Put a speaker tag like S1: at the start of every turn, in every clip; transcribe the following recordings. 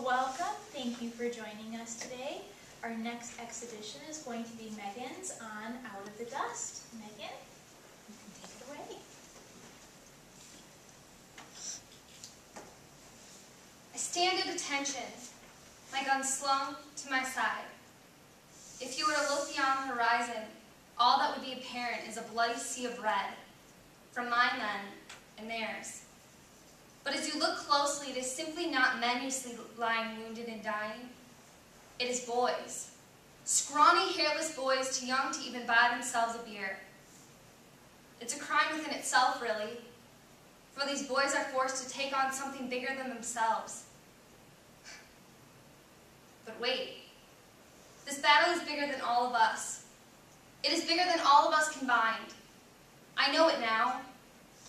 S1: Welcome. Thank you for joining us today. Our next exhibition is going to be Megan's on Out of the Dust. Megan, you can take it away.
S2: I stand at attention, my gun slung to my side. If you were to look beyond the horizon, all that would be apparent is a bloody sea of red from my men and theirs. But as you look closely, it is simply not men you see lying wounded and dying. It is boys. Scrawny, hairless boys too young to even buy themselves a beer. It's a crime within itself, really, for these boys are forced to take on something bigger than themselves. But wait, this battle is bigger than all of us. It is bigger than all of us combined. I know it now.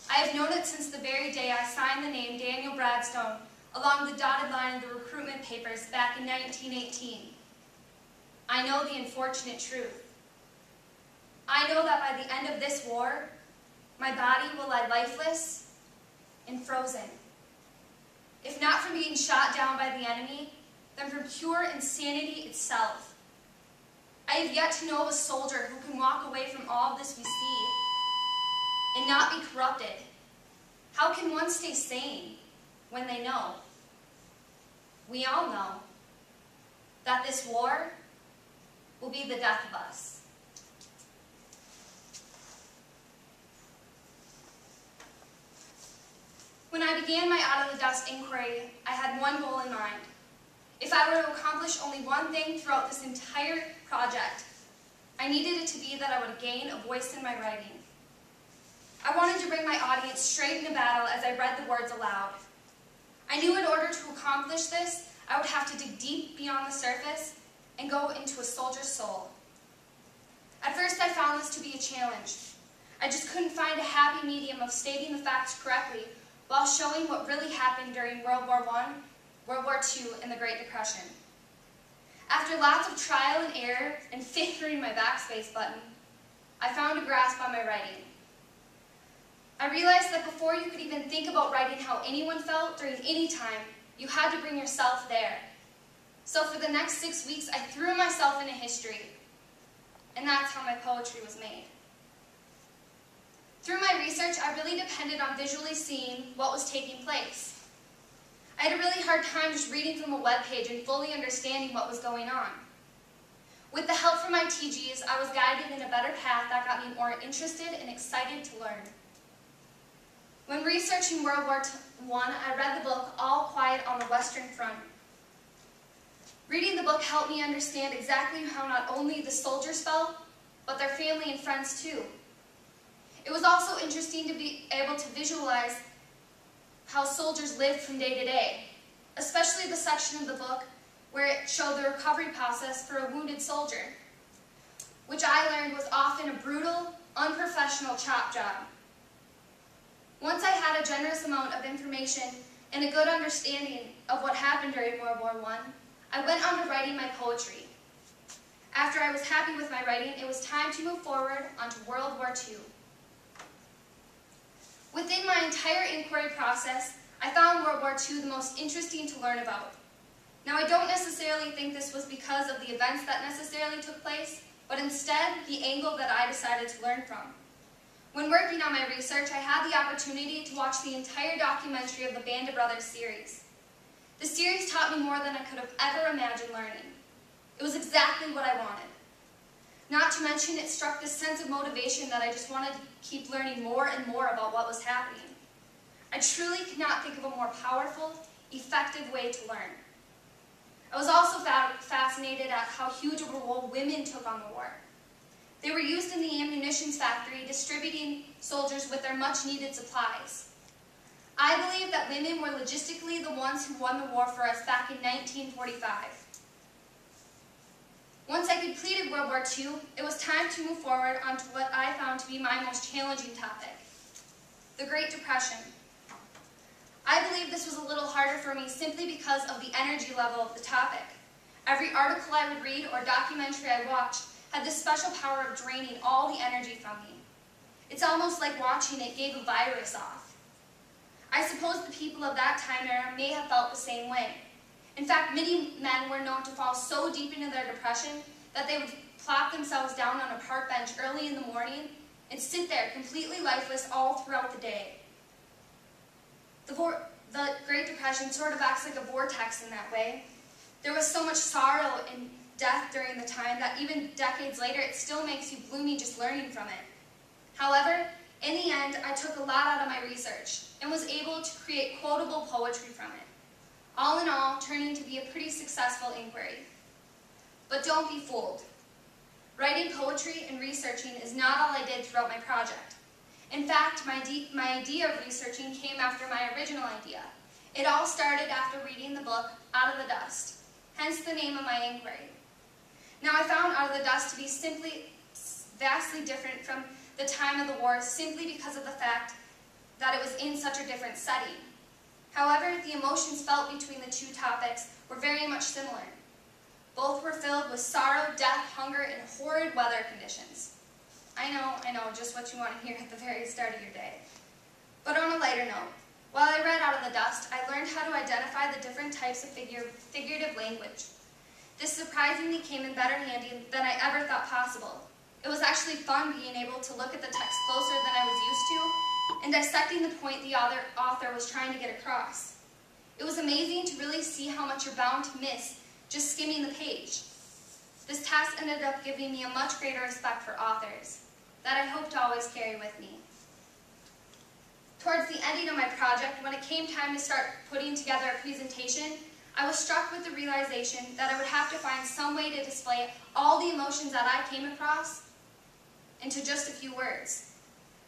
S2: I have known it since the very day I signed the name Daniel Bradstone along the dotted line of the recruitment papers back in 1918. I know the unfortunate truth. I know that by the end of this war, my body will lie lifeless and frozen. If not from being shot down by the enemy, then from pure insanity itself. I have yet to know of a soldier who can walk away from all of this we see and not be corrupted. How can one stay sane when they know? We all know that this war will be the death of us. When I began my Out of the Dust inquiry, I had one goal in mind. If I were to accomplish only one thing throughout this entire project, I needed it to be that I would gain a voice in my writing. I wanted to bring my audience straight into battle as I read the words aloud. I knew in order to accomplish this, I would have to dig deep beyond the surface and go into a soldier's soul. At first, I found this to be a challenge. I just couldn't find a happy medium of stating the facts correctly while showing what really happened during World War I, World War II, and the Great Depression. After lots of trial and error and fingering my backspace button, I found a grasp on my writing. I realized that before you could even think about writing how anyone felt during any time, you had to bring yourself there. So for the next 6 weeks, I threw myself into history, and that's how my poetry was made. Through my research, I really depended on visually seeing what was taking place. I had a really hard time just reading from a webpage and fully understanding what was going on. With the help from my TGs, I was guided in a better path that got me more interested and excited to learn. When researching World War I, I read the book All Quiet on the Western Front. Reading the book helped me understand exactly how not only the soldiers felt, but their family and friends too. It was also interesting to be able to visualize how soldiers lived from day to day, especially the section of the book where it showed the recovery process for a wounded soldier, which I learned was often a brutal, unprofessional chop job. Once I had a generous amount of information and a good understanding of what happened during World War I went on to writing my poetry. After I was happy with my writing, it was time to move forward onto World War II. Within my entire inquiry process, I found World War II the most interesting to learn about. Now, I don't necessarily think this was because of the events that necessarily took place, but instead the angle that I decided to learn from. When working on my research, I had the opportunity to watch the entire documentary of the Band of Brothers series. The series taught me more than I could have ever imagined learning. It was exactly what I wanted. Not to mention, it struck this sense of motivation that I just wanted to keep learning more and more about what was happening. I truly could not think of a more powerful, effective way to learn. I was also fascinated at how huge of a role women took on the war. They were used in the ammunition factory, distributing soldiers with their much-needed supplies. I believe that women were logistically the ones who won the war for us back in 1945. Once I completed World War II, it was time to move forward onto what I found to be my most challenging topic, the Great Depression. I believe this was a little harder for me simply because of the energy level of the topic. Every article I would read or documentary I watched had this special power of draining all the energy from me. It's almost like watching it gave a virus off. I suppose the people of that time era may have felt the same way. In fact, many men were known to fall so deep into their depression that they would plop themselves down on a park bench early in the morning and sit there completely lifeless all throughout the day. The Great Depression sort of acts like a vortex in that way. There was so much sorrow and death during the time that even decades later it still makes you gloomy just learning from it. However, in the end, I took a lot out of my research and was able to create quotable poetry from it. All in all, turning to be a pretty successful inquiry. But don't be fooled. Writing poetry and researching is not all I did throughout my project. In fact, my idea of researching came after my original idea. It all started after reading the book Out of the Dust, hence the name of my inquiry. Now, I found Out of the Dust to be simply vastly different from the time of the war simply because of the fact that it was in such a different setting. However, the emotions felt between the two topics were very much similar. Both were filled with sorrow, death, hunger, and horrid weather conditions. I know, just what you want to hear at the very start of your day. But on a lighter note, while I read Out of the Dust, I learned how to identify the different types of figurative language. This surprisingly came in better handy than I ever thought possible. It was actually fun being able to look at the text closer than I was used to and dissecting the point the author was trying to get across. It was amazing to really see how much you're bound to miss just skimming the page. This task ended up giving me a much greater respect for authors that I hope to always carry with me. Towards the ending of my project, when it came time to start putting together a presentation, I was struck with the realization that I would have to find some way to display all the emotions that I came across into just a few words.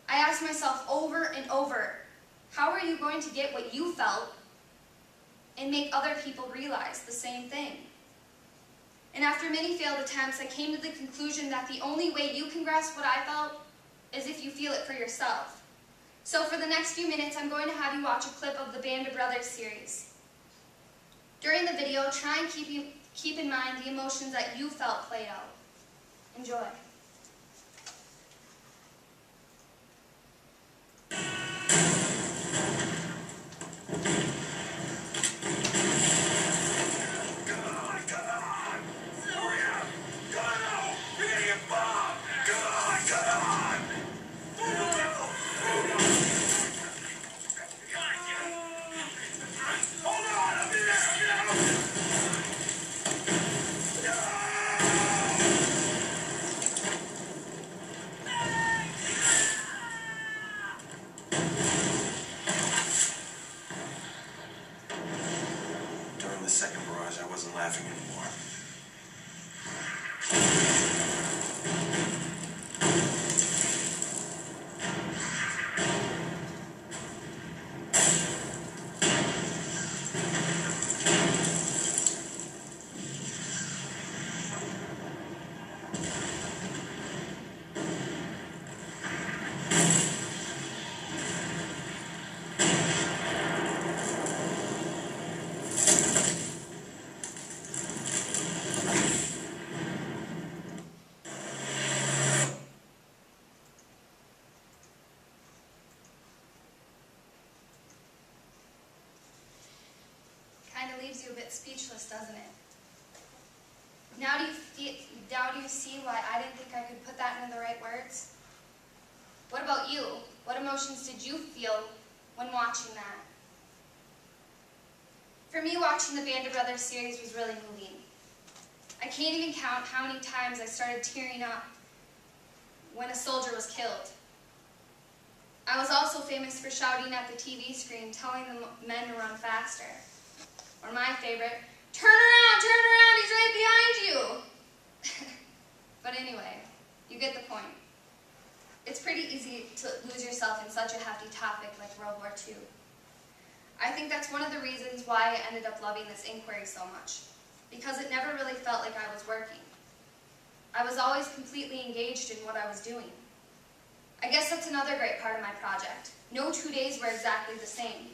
S2: I asked myself over and over, how are you going to get what you felt and make other people realize the same thing? And after many failed attempts, I came to the conclusion that the only way you can grasp what I felt is if you feel it for yourself. So for the next few minutes, I'm going to have you watch a clip of the Band of Brothers series. During the video, try and keep in mind the emotions that you felt played out. Enjoy.
S3: The second barrage, I wasn't laughing anymore.
S2: Kind of leaves you a bit speechless, doesn't it? Now do you see why I didn't think I could put that into the right words? What about you? What emotions did you feel when watching that? For me, watching the Band of Brothers series was really moving. I can't even count how many times I started tearing up when a soldier was killed. I was also famous for shouting at the TV screen, telling the men to run faster. Or my favorite, turn around, he's right behind you! But anyway, you get the point. It's pretty easy to lose yourself in such a hefty topic like World War II. I think that's one of the reasons why I ended up loving this inquiry so much, because it never really felt like I was working. I was always completely engaged in what I was doing. I guess that's another great part of my project. No 2 days were exactly the same.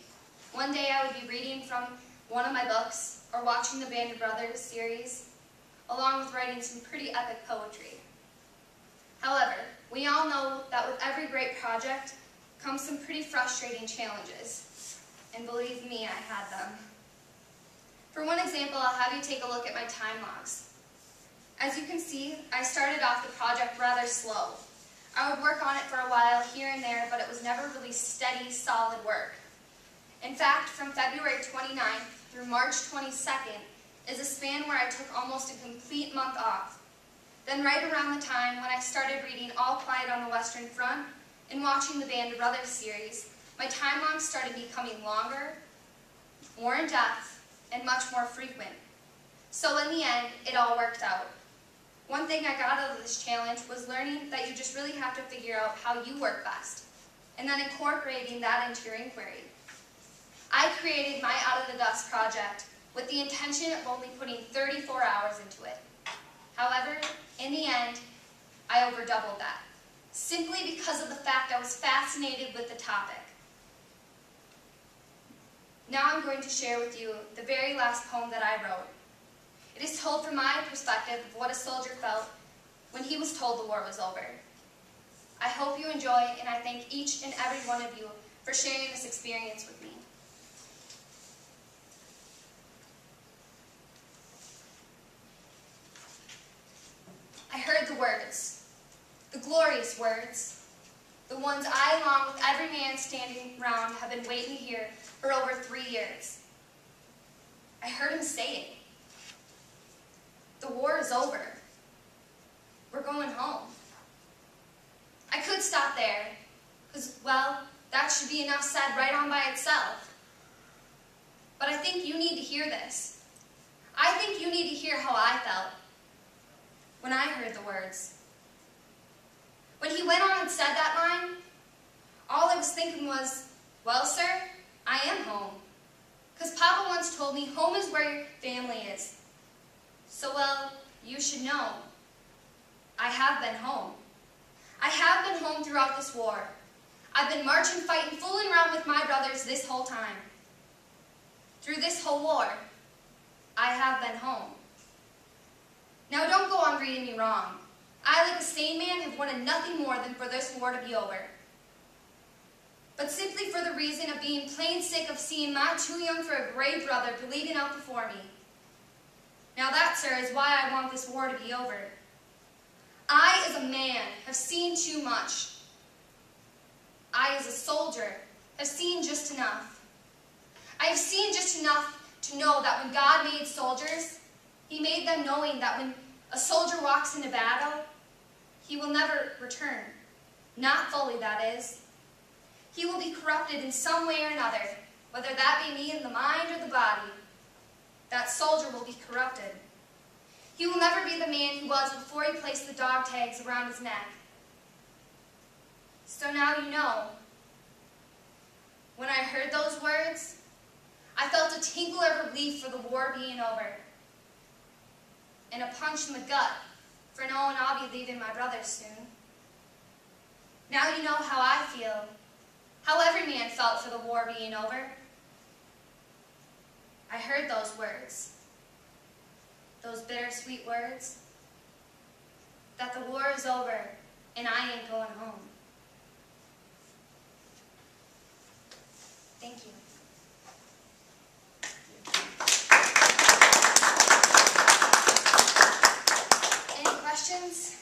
S2: One day I would be reading from one of my books, or watching the Band of Brothers series, along with writing some pretty epic poetry. However, we all know that with every great project comes some pretty frustrating challenges. And believe me, I had them. For one example, I'll have you take a look at my time logs. As you can see, I started off the project rather slow. I would work on it for a while here and there, but it was never really steady, solid work. In fact, from February 29th through March 22nd is a span where I took almost a complete month off. Then right around the time when I started reading All Quiet on the Western Front and watching the Band of Brothers series, my time logs started becoming longer, more in-depth, and much more frequent. So in the end, it all worked out. One thing I got out of this challenge was learning that you just really have to figure out how you work best, and then incorporating that into your inquiry. I created my Out of the Dust project with the intention of only putting 34 hours into it. However, in the end, I over doubled that, simply because of the fact I was fascinated with the topic. Now I'm going to share with you the very last poem that I wrote. It is told from my perspective of what a soldier felt when he was told the war was over. I hope you enjoy, and I thank each and every one of you for sharing this experience with me. I heard the words, the glorious words, the ones I, along with every man standing round, have been waiting to hear for over 3 years. I heard him say it. The war is over. We're going home. I could stop there, because, well, that should be enough said right on by itself. But I think you need to hear this. I think you need to hear how I felt when I heard the words. When he went on and said that line, all I was thinking was, well, sir, I am home. Because Papa once told me home is where your family is. So, well, you should know, I have been home. I have been home throughout this war. I've been marching, fighting, fooling around with my brothers this whole time. Through this whole war, I have been home. Now, don't go on reading me wrong. I, like a sane man, have wanted nothing more than for this war to be over. But simply for the reason of being plain sick of seeing my too young for a brave brother bleeding out before me. Now that, sir, is why I want this war to be over. I, as a man, have seen too much. I, as a soldier, have seen just enough. I have seen just enough to know that when God made soldiers, He made them knowing that when a soldier walks into battle, he will never return. Not fully, that is. He will be corrupted in some way or another, whether that be me in the mind or the body. That soldier will be corrupted. He will never be the man he was before he placed the dog tags around his neck. So now you know. When I heard those words, I felt a tinkle of relief for the war being over, and a punch in the gut for knowing I'll be leaving my brothers soon. Now you know how I feel, how every man felt for the war being over. I heard those words, those bittersweet words, that the war is over and I ain't going home. Thank you. Any questions?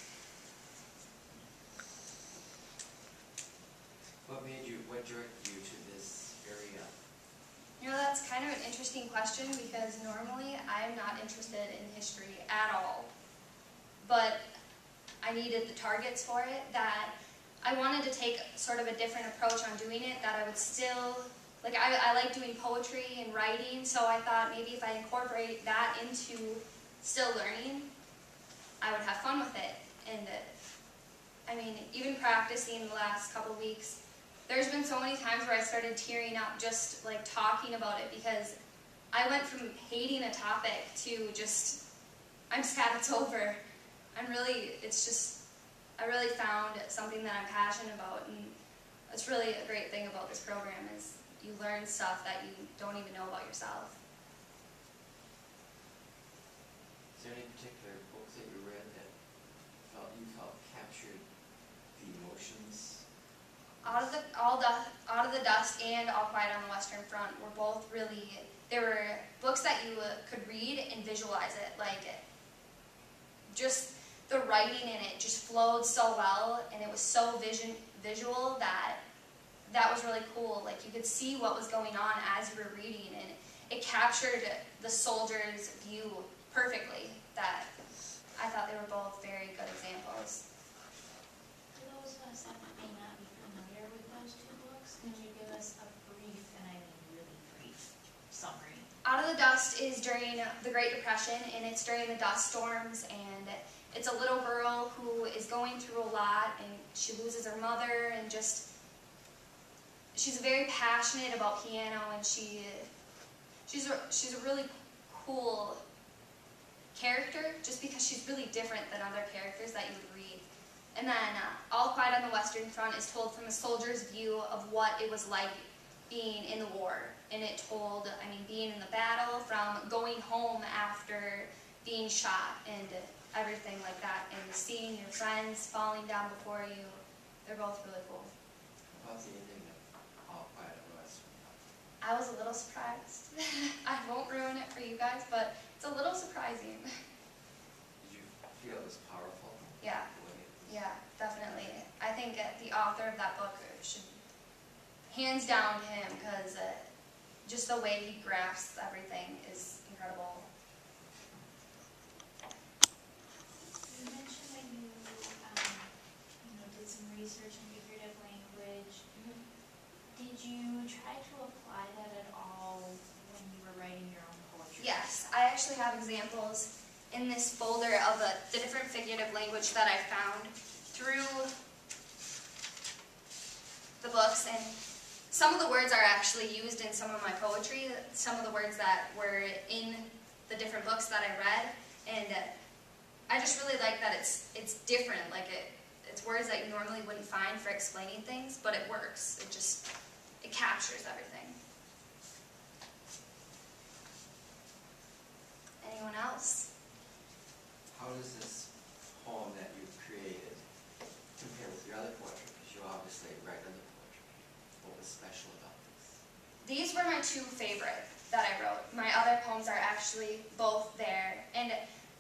S4: What directed you to this area?
S2: You know, that's kind of an interesting question because normally I'm not interested in history at all. But I needed the targets for it, that I wanted to take sort of a different approach on doing it, that I would still, like I like doing poetry and writing, so I thought maybe if I incorporate that into still learning, I would have fun with it. And I mean, even practicing the last couple weeks, there's been so many times where I started tearing up just like talking about it because I went from hating a topic to just, I'm sad it's over. I really found something that I'm passionate about, and it's really a great thing about this program is you learn stuff that you don't even know about yourself.
S4: Is there any particular books that you read that you felt captured the emotions?
S2: Out of the Dust and All Quiet on the Western Front were both really There were books that you could read and visualize it, like just the writing in it just flowed so well, and it was so visual that was really cool. Like you could see what was going on as you were reading, and it captured the soldier's view perfectly. That I thought they were both very good examples.
S1: For those of us that may not be familiar with those two books, could you give us a brief, and I mean really brief, summary?
S2: Out of the Dust is during the Great Depression, and it's during the dust storms, and it's a little girl who is going through a lot, and she loses her mother, and just, she's very passionate about piano, and she's a really cool character, just because she's really different than other characters that you would read. And then All Quiet on the Western Front is told from a soldier's view of what it was like being in the war. And it told, I mean, being in the battle, from going home after being shot and everything like that, and seeing your friends falling down before you. They're both really cool.
S4: About the ending of All Quiet on the Western Front.
S2: I was a little surprised. I won't ruin it for you guys, but it's a little surprising.
S4: Did you feel it was powerful?
S2: Yeah.
S4: The way it was?
S2: Yeah, definitely. I think the author of that book should, hands down him, because just the way he grasps everything is incredible.
S1: You mentioned when you did some research in figurative language. Did you try to apply that at all when you were writing your own poetry?
S2: Yes, I actually have examples in this folder of the different figurative language that I found through the books, and some of the words are actually used in some of my poetry, some of the words that were in the different books that I read, and I just really like that it's different. Like it's words that you normally wouldn't find for explaining things, but it works. It captures everything. Anyone else?
S4: How does this poem that you've created compare with your other poetry? Because you obviously write other poetry. What was special about this?
S2: These were my two favorite that I wrote. My other poems are actually both there, and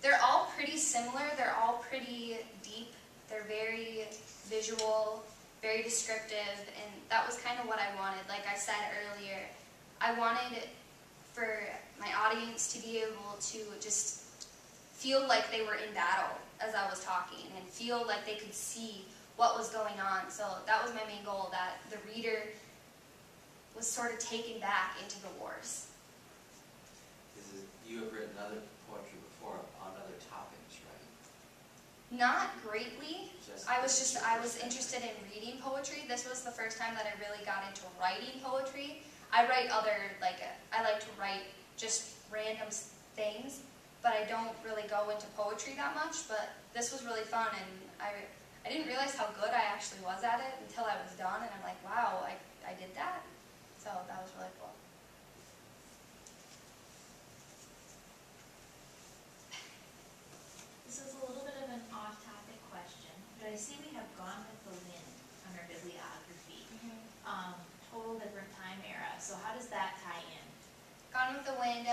S2: they're all pretty similar. They're all pretty deep. They're very visual, very descriptive, and that was kind of what I wanted. Like I said earlier, I wanted for my audience to be able to just feel like they were in battle as I was talking, and feel like they could see what was going on. So that was my main goal, that the reader was sort of taken back into the wars.
S4: You have written other poetry before on other topics, right?
S2: Not greatly. I was interested in reading poetry. This was the first time that I really got into writing poetry. I write I like to write just random things, but I don't really go into poetry that much. But this was really fun, and I didn't realize how good I actually was at it until I was done, and I'm like, wow, I did that. So that was really cool.
S1: This is a little bit of an off-topic question, but I see we have Gone with the Wind on our bibliography. Total different time era. So how does that tie in?
S2: Gone with the Wind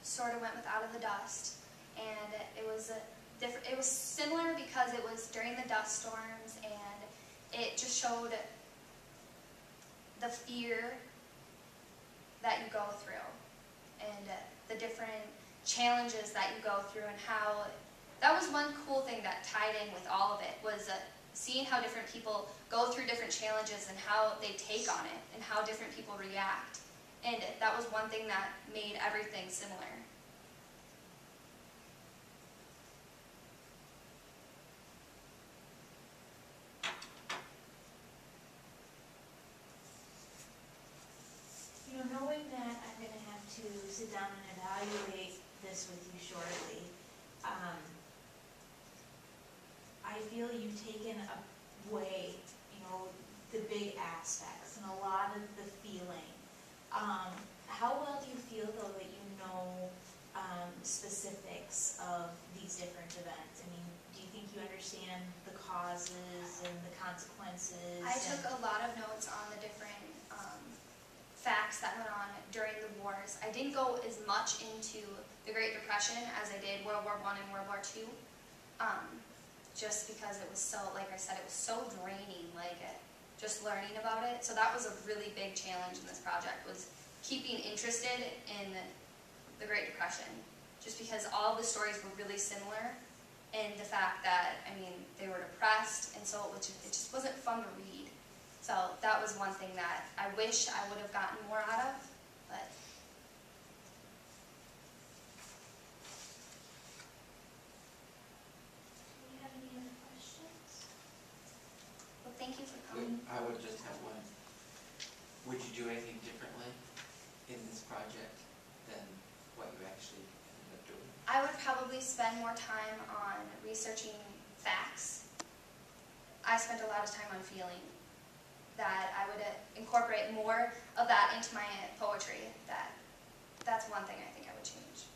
S2: sort of went with Out of the Dust, and it was different. It was similar because it was during the dust storms, and it just showed the fear that you go through, and the different challenges that you go through, and how that was one cool thing that tied in with all of it, was seeing how different people go through different challenges and how they take on it and how different people react. And that was one thing that made everything similar.
S1: Knowing that I'm going to have to sit down and evaluate this with you shortly, I feel you've taken away, the big aspects and a lot of the feeling. How well do you feel, though, that you know specifics of these different events? I mean, do you think you understand the causes and the consequences?
S2: I took a lot of notes on the different facts that went on during the wars. I didn't go as much into the Great Depression as I did World War I and World War II, just because it was so, like I said, it was so draining, just learning about it. So that was a really big challenge in this project, was keeping interested in the Great Depression, just because all the stories were really similar, and the fact that, I mean, they were depressed, and so it just wasn't fun to read. So that was one thing that I wish I would have gotten more out of, but
S1: Do you have any other questions?
S2: well, thank you for coming.
S4: I would just have one. Would you do anything differently in this project than what you actually ended up doing?
S2: I would probably spend more time on researching facts. I spent a lot of time on feeling. That I would incorporate more of that into my poetry. That's one thing I think I would change.